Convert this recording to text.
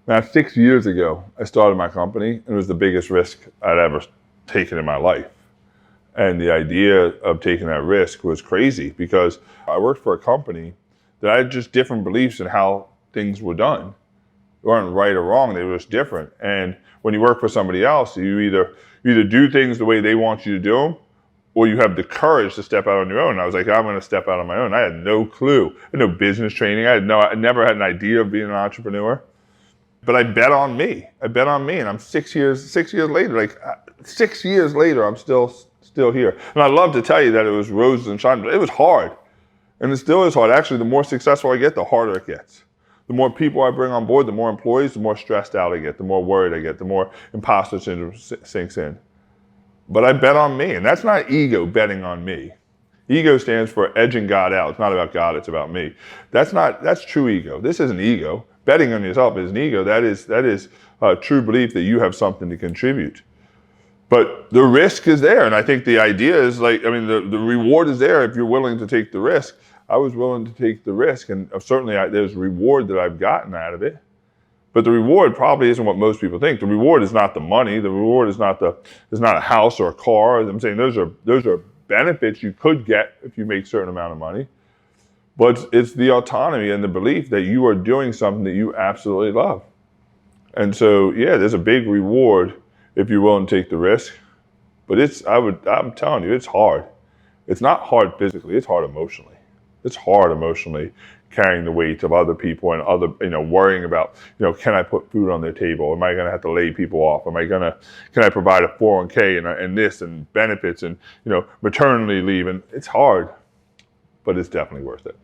Now, 6 years ago, I started my company, and it was the biggest risk I'd ever taken in my life. And the idea of taking that risk was crazy because I worked for a company that I had just different beliefs in how things were done. They weren't right or wrong, they were just different. And when you work for somebody else, you either do things the way they want you to do them, or you have the courage to step out on your own. And I was like, I'm going to step out on my own. I had no clue. I had no business training. I never had an idea of being an entrepreneur. But I bet on me. And I'm 6 years later. Like 6 years later, I'm still here. And I love to tell you that it was roses and shine, but it was hard, and it still is hard. Actually, the more successful I get, the harder it gets. The more people I bring on board, the more employees, the more stressed out I get, the more worried I get, the more imposter syndrome sinks in. But I bet on me, and that's not ego betting on me. Ego stands for edging God out. It's not about God, it's about me. That's true ego. This isn't ego. Betting on yourself is an ego. That is a true belief that you have something to contribute. But the risk is there, and I think the idea is the reward is there if you're willing to take the risk. I was willing to take the risk, and certainly there's reward that I've gotten out of it. But the reward probably isn't what most people think. The reward is not the money. The reward is not a house or a car. I'm saying those are benefits you could get if you make a certain amount of money. But it's the autonomy and the belief that you are doing something that you absolutely love. And so, yeah, there's a big reward if you're willing to take the risk. But I'm telling you, it's hard. It's not hard physically, it's hard emotionally. It's hard emotionally carrying the weight of other people and worrying about, can I put food on their table? Am I going to have to lay people off? Can I provide a 401k and this and benefits and, maternity leave? And it's hard, but it's definitely worth it.